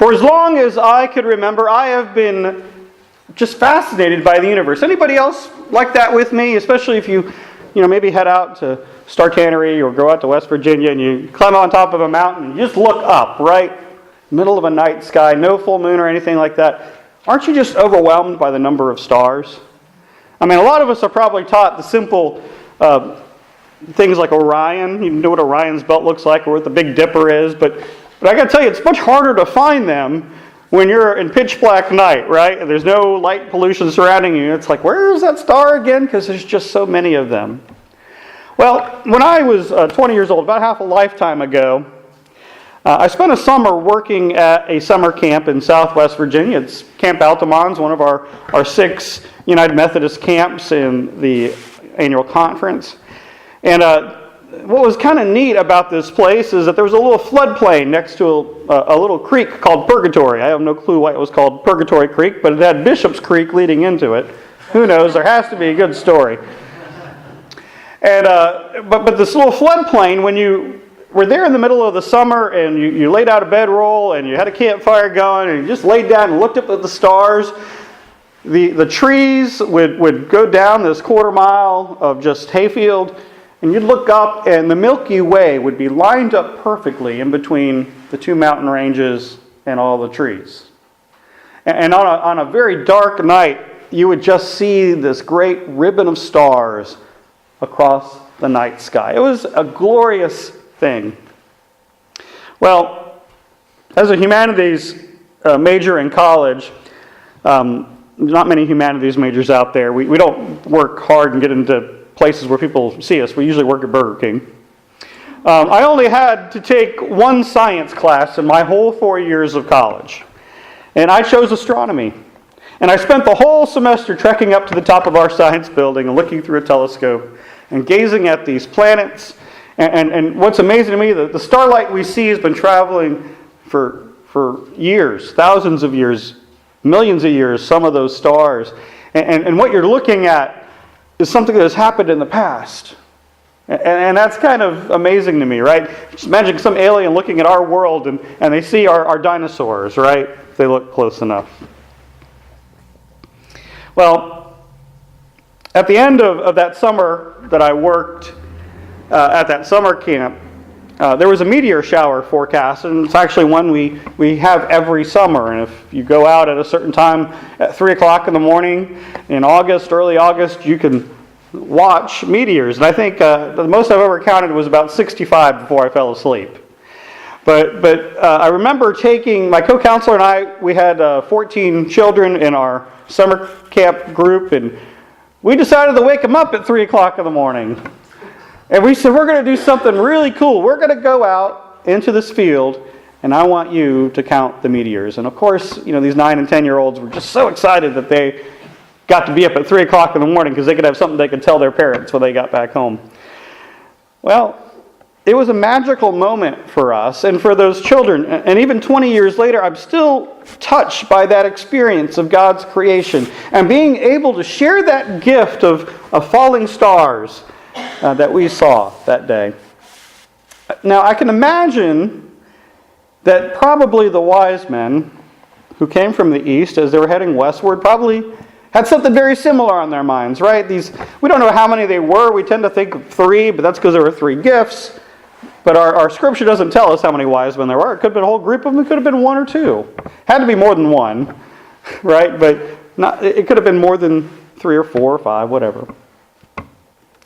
For as long as I could remember, I have been just fascinated by the universe. Anybody else like that with me? Especially if you maybe head out to Star Tannery or go out to West Virginia and you climb on top of a mountain and you just look up, right? Middle of a night sky, no full moon or anything like that. Aren't you just overwhelmed by the number of stars? I mean, a lot of us are probably taught the simple things like Orion. You know what Orion's belt looks like or what the Big Dipper is. But I got to tell you, it's much harder to find them when you're in pitch black night, right? And there's no light pollution surrounding you. It's like, where is that star again? Because there's just so many of them. Well, when I was 20 years old, about half a lifetime ago, I spent a summer working at a summer camp in southwest Virginia. It's Camp Altamon's, one of our 6 United Methodist camps in the annual conference. And what was kind of neat about this place is that there was a little floodplain next to a little creek called Purgatory. I have no clue why it was called Purgatory Creek, but it had Bishop's Creek leading into it. Who knows? There has to be a good story. And but this little floodplain, when you were there in the middle of the summer and you laid out a bedroll and you had a campfire going and you just laid down and looked up at the stars, the trees would go down this quarter mile of just hayfield, and you'd look up and the Milky Way would be lined up perfectly in between the 2 mountain ranges and all the trees. And on a very dark night, you would just see this great ribbon of stars across the night sky. It was a glorious thing. Well, as a humanities major in college, not many humanities majors out there. We don't work hard and get into places where people see us. We usually work at Burger King. I only had to take one science class in my whole 4 years of college. And I chose astronomy. And I spent the whole semester trekking up to the top of our science building and looking through a telescope and gazing at these planets. And what's amazing to me, the starlight we see has been traveling for years, thousands of years, millions of years, some of those stars. And what you're looking at is something that has happened in the past. And that's kind of amazing to me, right? Just imagine some alien looking at our world and they see our dinosaurs, right? If they look close enough. Well, at the end of that summer that I worked at that summer camp, there was a meteor shower forecast, and it's actually one we have every summer. And if you go out at a certain time at 3 o'clock in the morning in August, early August, you can watch meteors. And I think the most I've ever counted was about 65 before I fell asleep. But I remember taking, my co-counselor and I, we had 14 children in our summer camp group, and we decided to wake them up at 3 o'clock in the morning. And we said, we're going to do something really cool. We're going to go out into this field, and I want you to count the meteors. And of course, these 9 and 10-year-olds were just so excited that they got to be up at 3 o'clock in the morning because they could have something they could tell their parents when they got back home. Well, it was a magical moment for us and for those children. And even 20 years later, I'm still touched by that experience of God's creation and being able to share that gift of falling stars that we saw that day. Now, I can imagine that probably the wise men who came from the east as they were heading westward probably had something very similar on their minds, right? We don't know how many they were. We tend to think of 3, but that's because there were 3 gifts. But our scripture doesn't tell us how many wise men there were. It could have been a whole group of them. It could have been 1 or 2. Had to be more than 1, right? But it could have been more than 3 or 4 or 5, whatever.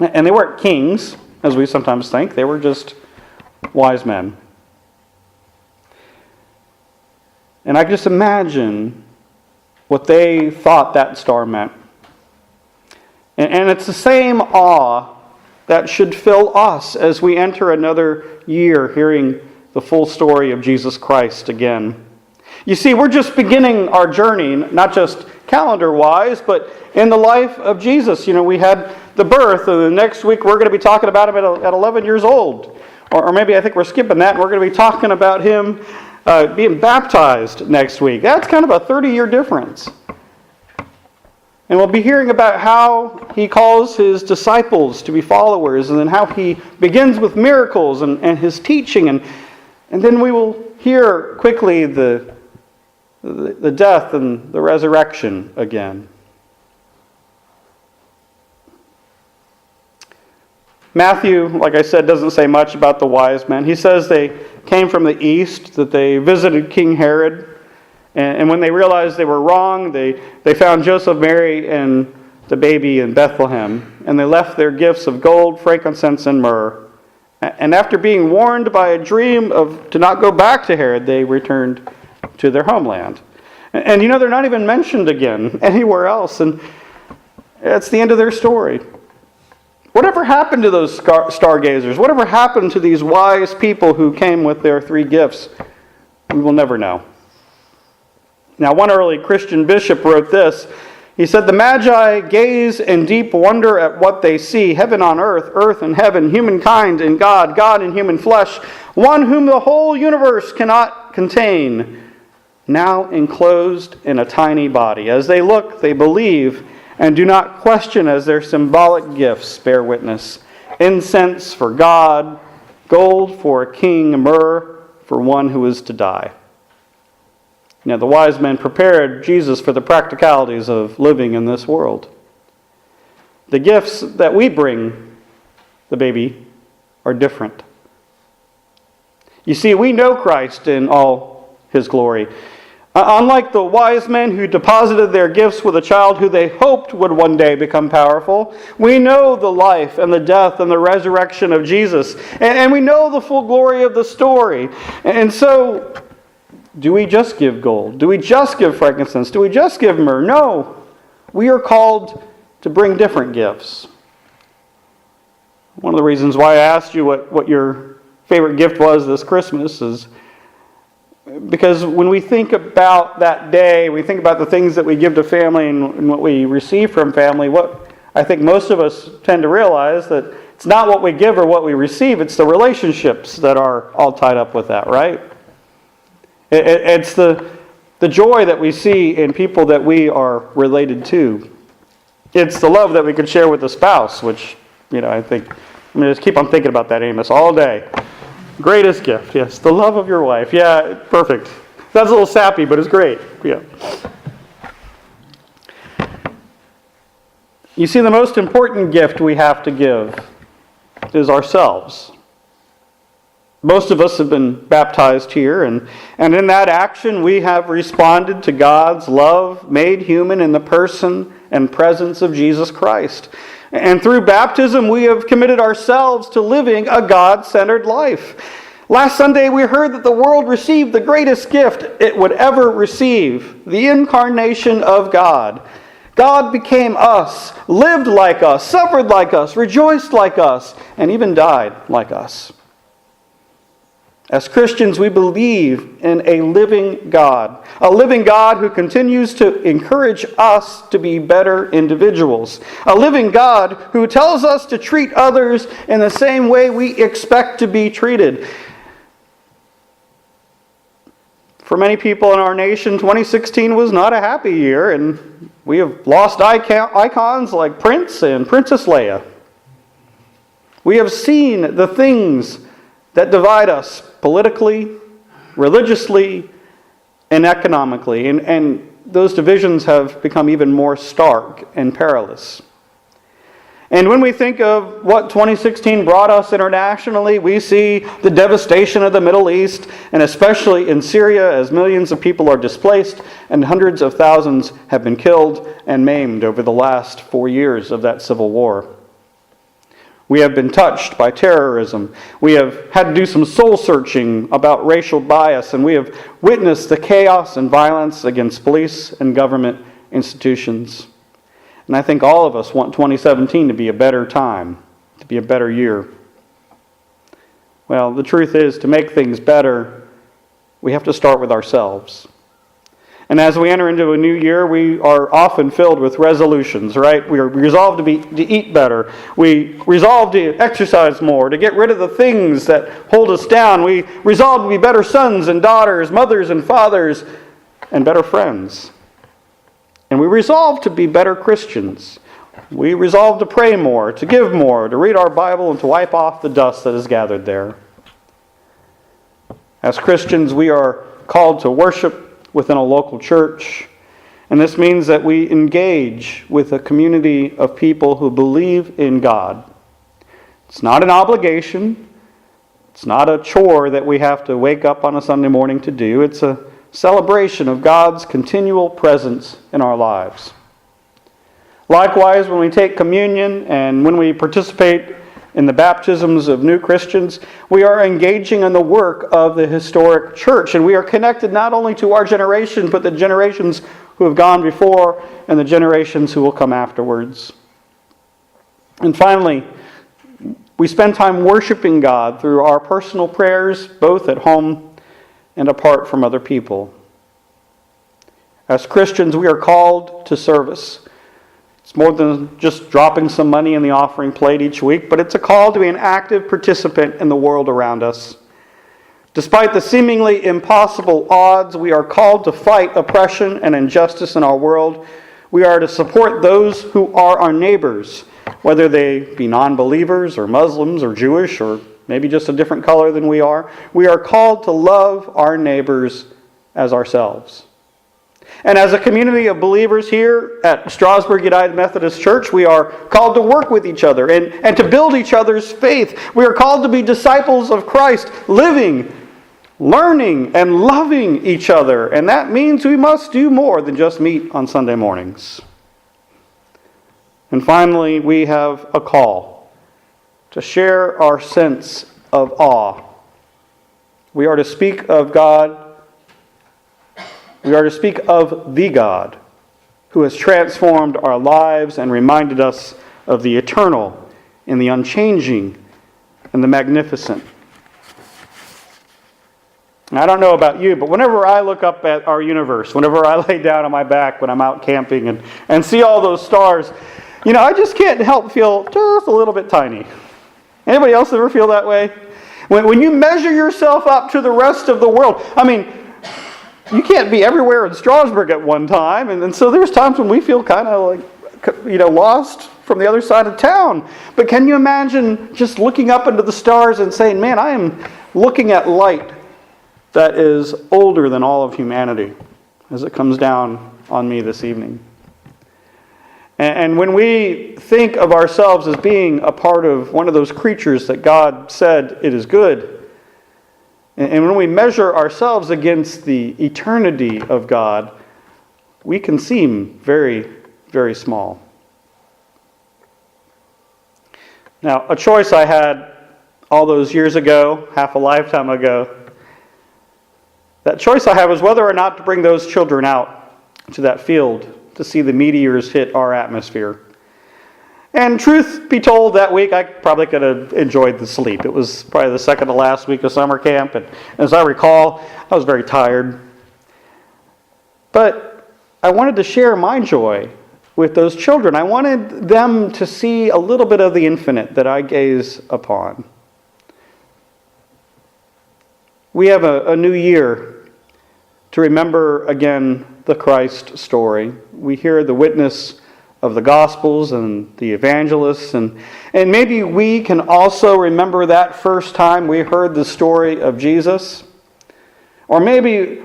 And they weren't kings, as we sometimes think. They were just wise men. And I can just imagine what they thought that star meant. And it's the same awe that should fill us as we enter another year hearing the full story of Jesus Christ again. You see, we're just beginning our journey, not just calendar-wise, but in the life of Jesus. We had the birth, and the next week we're going to be talking about him at 11 years old. Or maybe I think we're skipping that, and we're going to be talking about him being baptized next week. That's kind of a 30-year difference. And we'll be hearing about how he calls his disciples to be followers, and then how he begins with miracles and his teaching. And then we will hear quickly the the death and the resurrection again. Matthew, like I said, doesn't say much about the wise men. He says they came from the east, that they visited King Herod, and when they realized they were wrong, they found Joseph, Mary, and the baby in Bethlehem, and they left their gifts of gold, frankincense, and myrrh. And after being warned by a dream to not go back to Herod, they returned to their homeland. And they're not even mentioned again anywhere else, and that's the end of their story. Whatever happened to those stargazers? Whatever happened to these wise people who came with their 3 gifts? We will never know. Now, one early Christian bishop wrote this. He said, "The Magi gaze in deep wonder at what they see, heaven on earth, earth and heaven, humankind and God, God in human flesh, one whom the whole universe cannot contain, now enclosed in a tiny body. As they look, they believe, and do not question as their symbolic gifts bear witness. Incense for God, gold for a king, myrrh for one who is to die." The wise men prepared Jesus for the practicalities of living in this world. The gifts that we bring the baby are different. You see, we know Christ in all his glory. Unlike the wise men who deposited their gifts with a child who they hoped would one day become powerful, we know the life and the death and the resurrection of Jesus. And we know the full glory of the story. And so, do we just give gold? Do we just give frankincense? Do we just give myrrh? No. We are called to bring different gifts. One of the reasons why I asked you what your favorite gift was this Christmas is because when we think about that day, we think about the things that we give to family and what we receive from family, what I think most of us tend to realize that it's not what we give or what we receive, it's the relationships that are all tied up with that, right? It's the joy that we see in people that we are related to. It's the love that we could share with a spouse, which, I think, I'm going to just keep on thinking about that, Amos, all day. Greatest gift, yes, the love of your wife. Yeah, perfect. That's a little sappy, but it's great. Yeah. You see, the most important gift we have to give is ourselves. Most of us have been baptized here, and in that action we have responded to God's love made human in the person and presence of Jesus Christ. And through baptism we have committed ourselves to living a God-centered life. Last Sunday we heard that the world received the greatest gift it would ever receive, the incarnation of God. God became us, lived like us, suffered like us, rejoiced like us, and even died like us. As Christians, we believe in a living God who continues to encourage us to be better individuals, a living God who tells us to treat others in the same way we expect to be treated. For many people in our nation, 2016 was not a happy year, and we have lost icons like Prince and Princess Leia. We have seen the things that divide us politically, religiously, and economically. And those divisions have become even more stark and perilous. And when we think of what 2016 brought us internationally, we see the devastation of the Middle East, and especially in Syria, as millions of people are displaced and hundreds of thousands have been killed and maimed over the last 4 years of that civil war. We have been touched by terrorism. We have had to do some soul searching about racial bias, and we have witnessed the chaos and violence against police and government institutions. And I think all of us want 2017 to be a better time, to be a better year. Well, the truth is, to make things better, we have to start with ourselves. And as we enter into a new year, we are often filled with resolutions, right? We are resolved to eat better. We resolve to exercise more, to get rid of the things that hold us down. We resolve to be better sons and daughters, mothers and fathers, and better friends. And we resolve to be better Christians. We resolve to pray more, to give more, to read our Bible, and to wipe off the dust that is gathered there. As Christians, we are called to worship, within a local church. And this means that we engage with a community of people who believe in God. It's not an obligation. It's not a chore that we have to wake up on a Sunday morning to do. It's a celebration of God's continual presence in our lives. Likewise, when we take communion and when we participate in the baptisms of new Christians, we are engaging in the work of the historic church. And we are connected not only to our generation, but the generations who have gone before and the generations who will come afterwards. And finally, we spend time worshiping God through our personal prayers, both at home and apart from other people. As Christians, we are called to service. It's more than just dropping some money in the offering plate each week, but it's a call to be an active participant in the world around us. Despite the seemingly impossible odds, we are called to fight oppression and injustice in our world. We are to support those who are our neighbors, whether they be non-believers or Muslims or Jewish or maybe just a different color than we are. We are called to love our neighbors as ourselves. And as a community of believers here at Strasburg United Methodist Church, we are called to work with each other and to build each other's faith. We are called to be disciples of Christ, living, learning, and loving each other. And that means we must do more than just meet on Sunday mornings. And finally, we have a call to share our sense of awe. We are to speak of God. We are to speak of the God who has transformed our lives and reminded us of the eternal and the unchanging and the magnificent. And I don't know about you, but whenever I look up at our universe, whenever I lay down on my back when I'm out camping and see all those stars, I just can't help feel just a little bit tiny. Anybody else ever feel that way? When you measure yourself up to the rest of the world, you can't be everywhere in Strasburg at one time, and so there's times when we feel kind of like, lost from the other side of town. But can you imagine just looking up into the stars and saying, man, I am looking at light that is older than all of humanity as it comes down on me this evening. And when we think of ourselves as being a part of one of those creatures that God said it is good, and when we measure ourselves against the eternity of God, we can seem very, very small. Now, a choice I had all those years ago, half a lifetime ago, that choice I had was whether or not to bring those children out to that field to see the meteors hit our atmosphere. And truth be told, that week I probably could have enjoyed the sleep. It was probably the second to last week of summer camp, and as I recall, I was very tired. But I wanted to share my joy with those children. I wanted them to see a little bit of the infinite that I gaze upon. We have a new year to remember again the Christ story. We hear the witness of the Gospels and the evangelists, and maybe we can also remember that first time we heard the story of Jesus. Or maybe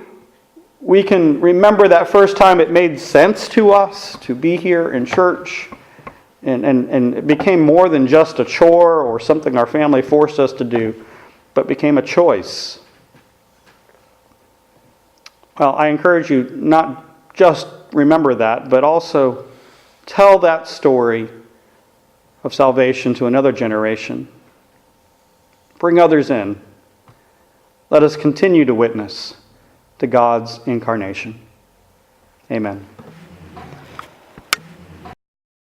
we can remember that first time it made sense to us to be here in church, and it became more than just a chore or something our family forced us to do, but became a choice. Well, I encourage you not just remember that, but also tell that story of salvation to another generation. Bring others in. Let us continue to witness to God's incarnation. Amen.